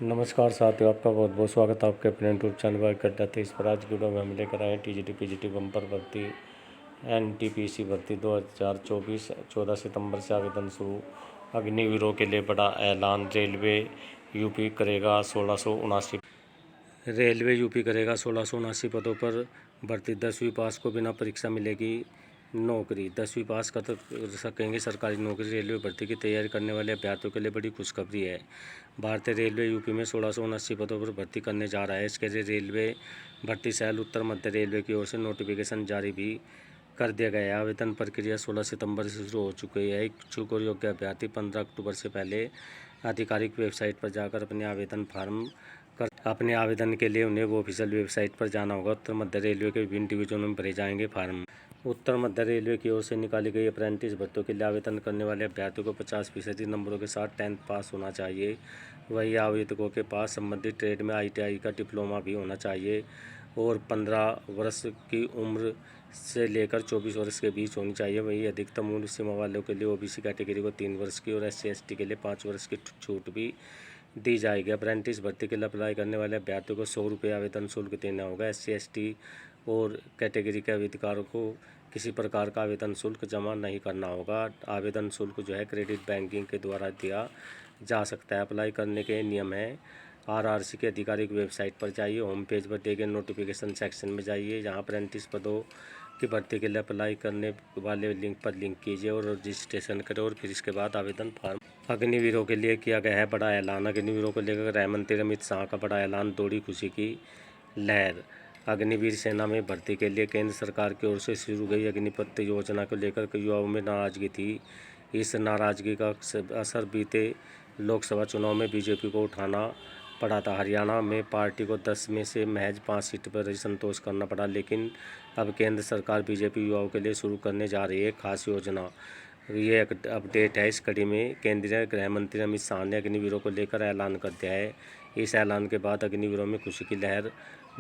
नमस्कार साथियों, आपका बहुत बहुत स्वागत है आपके अपने यूट्यूब चैनल पर करते थे। इस पर आज की वीडियो में हम लेकर आए हैं टीजीटी पीजीटी बम्पर भर्ती एनटीपीसी भर्ती 2024। 14 सितंबर से आवेदन शुरू। अग्निवीरों के लिए बड़ा ऐलान। रेलवे यूपी करेगा 1679 पदों पर भर्ती। 10वीं पास को बिना परीक्षा मिलेगी नौकरी। 10वीं पास कर सकेंगे सरकारी नौकरी। रेलवे भर्ती की तैयारी करने वाले अभ्यर्थियों के लिए बड़ी खुशखबरी है। भारतीय रेलवे यूपी में 1679 पदों पर भर्ती करने जा रहा है। इसके लिए रेलवे भर्ती सेल उत्तर मध्य रेलवे की ओर से नोटिफिकेशन जारी भी कर दिया गया है। आवेदन प्रक्रिया 16 सितंबर से शुरू हो चुकी है। इच्छुक और योग्य अभ्यर्थी 15 अक्टूबर से पहले आधिकारिक वेबसाइट पर जाकर अपने आवेदन के लिए उन्हें वो ऑफिशियल वेबसाइट पर जाना होगा। उत्तर मध्य रेलवे के विभिन्न डिवीजनों में भरे जाएंगे फार्म। उत्तर मध्य रेलवे की ओर से निकाली गई अप्रेंटिस भर्तियों के लिए आवेदन करने वाले अभ्यर्थियों को 50% नंबरों के साथ 10th पास होना चाहिए। वही आवेदकों के पास संबंधित ट्रेड में ITI का डिप्लोमा भी होना चाहिए और 15 वर्ष की उम्र से लेकर 24 वर्ष के बीच होनी चाहिए। वही अधिकतम उम्र सीमा वालों के लिए OBC कैटेगरी को 3 वर्ष की और SC ST के लिए 5 वर्ष की छूट भी दी जाएगी। अप्रेंटिस भर्ती के लिए अप्लाई करने वाले अभ्यर्थियों को 100 रुपये आवेदन शुल्क देना होगा। SC ST और कैटेगरी के अभ्यर्थियों को किसी प्रकार का आवेदन शुल्क जमा नहीं करना होगा। आवेदन शुल्क जो है क्रेडिट बैंकिंग के द्वारा दिया जा सकता है। अप्लाई करने के नियम है। RRC के आधिकारिक वेबसाइट पर जाइए। होम पेज पर दिए गए नोटिफिकेशन सेक्शन में जाइए। जहां अप्रेंटिस पदों की भर्ती के लिए अप्लाई करने वाले लिंक पर लिंक कीजिए और रजिस्ट्रेशन करें और फिर इसके बाद आवेदन फॉर्म। अग्निवीरों के लिए किया गया है बड़ा ऐलान। अग्निवीरों को लेकर गृह मंत्री अमित शाह का बड़ा ऐलान। दौड़ी खुशी की लहर। अग्निवीर सेना में भर्ती के लिए केंद्र सरकार की ओर से शुरू गई अग्निपथ योजना को लेकर युवाओं में नाराजगी थी। इस नाराजगी का असर बीते लोकसभा चुनाव में बीजेपी को उठाना पड़ा था। हरियाणा में पार्टी को 10 में से महज 5 सीट पर ही संतोष करना पड़ा। लेकिन अब केंद्र सरकार बीजेपी युवाओं के लिए शुरू करने जा रही है खास योजना। ये एक अपडेट है। इस कड़ी में केंद्रीय गृह मंत्री अमित शाह ने अग्निवीरों को लेकर ऐलान कर दिया है। इस ऐलान के बाद अग्निवीरों में खुशी की लहर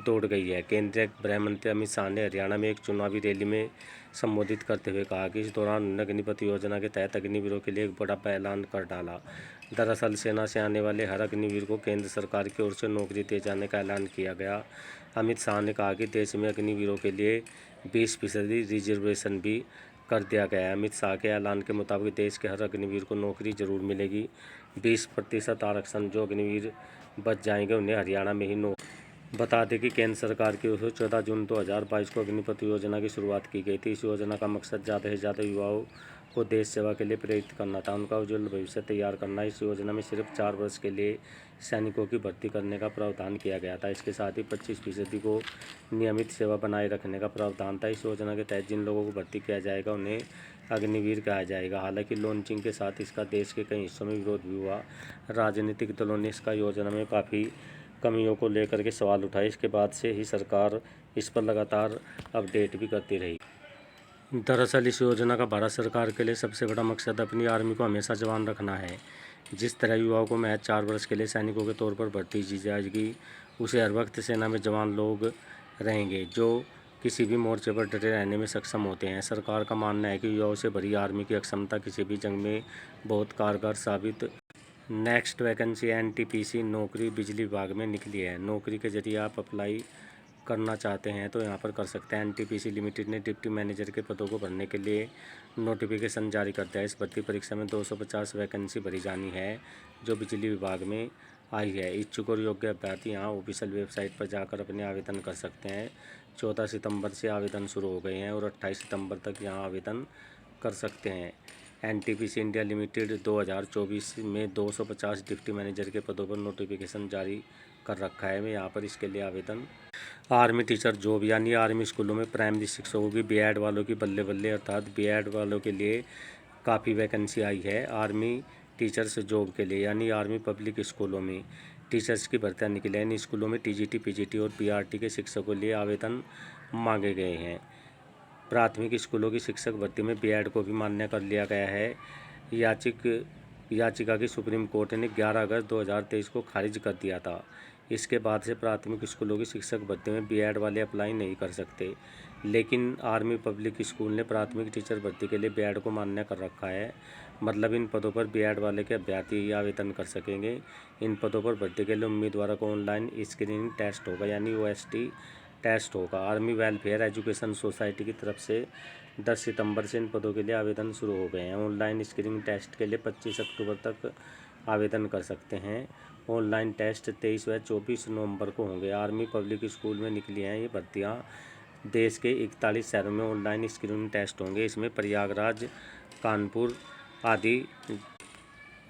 दौड़ गई है। केंद्रीय गृह मंत्री अमित शाह ने हरियाणा में एक चुनावी रैली में संबोधित करते हुए कहा कि इस दौरान उन्होंने अग्निपथ योजना के तहत अग्निवीरों के लिए एक बड़ा ऐलान कर डाला। दरअसल सेना से आने वाले हर अग्निवीर को केंद्र सरकार की ओर से नौकरी दिए जाने का ऐलान किया गया। अमित शाह ने कहा कि देश में अग्निवीरों के लिए 20% रिजर्वेशन भी कर दिया गया है। अमित शाह के ऐलान के मुताबिक देश के हर अग्निवीर को नौकरी जरूर मिलेगी। 20% आरक्षण जो अग्निवीर बच जाएंगे उन्हें हरियाणा में ही नौकरी। बता दें कि केंद्र सरकार की ओर से 14 जून 2022 को अग्निपथ योजना की शुरुआत की गई थी। इस योजना का मकसद ज़्यादा से ज़्यादा युवाओं को देश सेवा के लिए प्रेरित करना था, उनका उज्ज्वल भविष्य तैयार करना। इस योजना में सिर्फ 4 वर्ष के लिए सैनिकों की भर्ती करने का प्रावधान किया गया था। इसके साथ ही 25% को नियमित सेवा बनाए रखने का प्रावधान था। इस योजना के तहत जिन लोगों को भर्ती किया जाएगा उन्हें अग्निवीर कहा जाएगा। हालांकि लॉन्चिंग के साथ इसका देश के कई हिस्सों में विरोध भी हुआ। राजनीतिक दलों ने इसका योजना में काफ़ी कमियों को लेकर के सवाल उठाए। इसके बाद से ही सरकार इस पर लगातार अपडेट भी करती रही। दरअसल इस योजना का भारत सरकार के लिए सबसे बड़ा मकसद अपनी आर्मी को हमेशा जवान रखना है। जिस तरह युवाओं को महज 4 वर्ष के लिए सैनिकों के तौर पर भर्ती की जाएगी, उसे हर वक्त सेना में जवान लोग रहेंगे जो किसी भी मोर्चे पर डटे रहने में सक्षम होते हैं। सरकार का मानना है कि युवाओं से भरी आर्मी की अक्षमता किसी भी जंग में बहुत कारगर साबित। नेक्स्ट वैकेंसी NTPC नौकरी बिजली विभाग में निकली है। नौकरी के जरिए आप अप्लाई करना चाहते हैं तो यहाँ पर कर सकते हैं। NTPC लिमिटेड ने डिप्टी मैनेजर के पदों को भरने के लिए नोटिफिकेशन जारी कर दिया है। इस भर्ती परीक्षा में 250 वैकेंसी भरी जानी है जो बिजली विभाग में आई है। इच्छुक और योग्य अभ्यर्थी यहाँ ऑफिशियल वेबसाइट पर जाकर अपने आवेदन कर सकते हैं। 14 सितंबर से आवेदन शुरू हो गए हैं और 28 सितंबर तक यहाँ आवेदन कर सकते हैं। NTPC इंडिया लिमिटेड 2024 में 250 डिप्टी मैनेजर के पदों पर नोटिफिकेशन जारी कर रखा है। मैं यहाँ पर इसके लिए आवेदन। आर्मी टीचर जॉब यानी आर्मी स्कूलों में प्राइमरी शिक्षकों की B.Ed वालों की बल्ले बल्ले, अर्थात B.Ed वालों के लिए काफ़ी वैकेंसी आई है। आर्मी टीचर्स जॉब के लिए यानी आर्मी पब्लिक स्कूलों में टीचर्स की भर्तियाँ निकली हैं। इन स्कूलों में TGT PGT और PRT के शिक्षकों के लिए आवेदन मांगे गए हैं। प्राथमिक स्कूलों की शिक्षक भर्ती में B.Ed को भी मान्य कर लिया गया है। याचिका की सुप्रीम कोर्ट ने 11 अगस्त 2023 को खारिज कर दिया था। इसके बाद से प्राथमिक स्कूलों की शिक्षक भर्ती में B.Ed वाले अप्लाई नहीं कर सकते। लेकिन आर्मी पब्लिक स्कूल ने प्राथमिक टीचर भर्ती के लिए बीएड को मान्य कर रखा है। मतलब इन पदों पर बीएड वाले के अभ्यर्थी ही आवेदन कर सकेंगे। इन पदों पर भर्ती के लिए उम्मीदवारों को ऑनलाइन स्क्रीनिंग टेस्ट होगा, यानी OST टेस्ट होगा। आर्मी वेलफेयर एजुकेशन सोसाइटी की तरफ से 10 सितंबर से इन पदों के लिए आवेदन शुरू हो गए हैं। ऑनलाइन स्क्रीनिंग टेस्ट के लिए 25 अक्टूबर तक आवेदन कर सकते हैं। ऑनलाइन टेस्ट 23 व 24 नवंबर को होंगे। आर्मी पब्लिक स्कूल में निकली हैं ये भर्तियाँ। देश के 41 शहरों में ऑनलाइन स्क्रीनिंग टेस्ट होंगे। इसमें प्रयागराज, कानपुर आदि।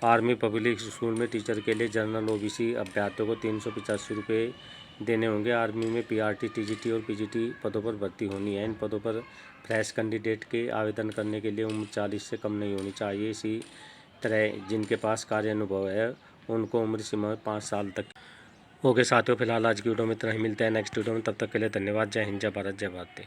आर्मी पब्लिक स्कूल में टीचर के लिए जनरल OBC अभ्यर्थियों को 385 रुपये देने होंगे। आर्मी में PRT, TGT और PGT पदों पर भर्ती होनी है। इन पदों पर फ्रेश कैंडिडेट के आवेदन करने के लिए उम्र 40 से कम नहीं होनी चाहिए। इसी तरह जिनके पास कार्य अनुभव है उनको उम्र सीमा 5 साल तक। ओके साथियों, फिलहाल आज की वीडियो में इतना ही। मिलते हैं नेक्स्ट वीडियो में, तब तक के लिए धन्यवाद। जय हिंद, जय भारत, जय भारत।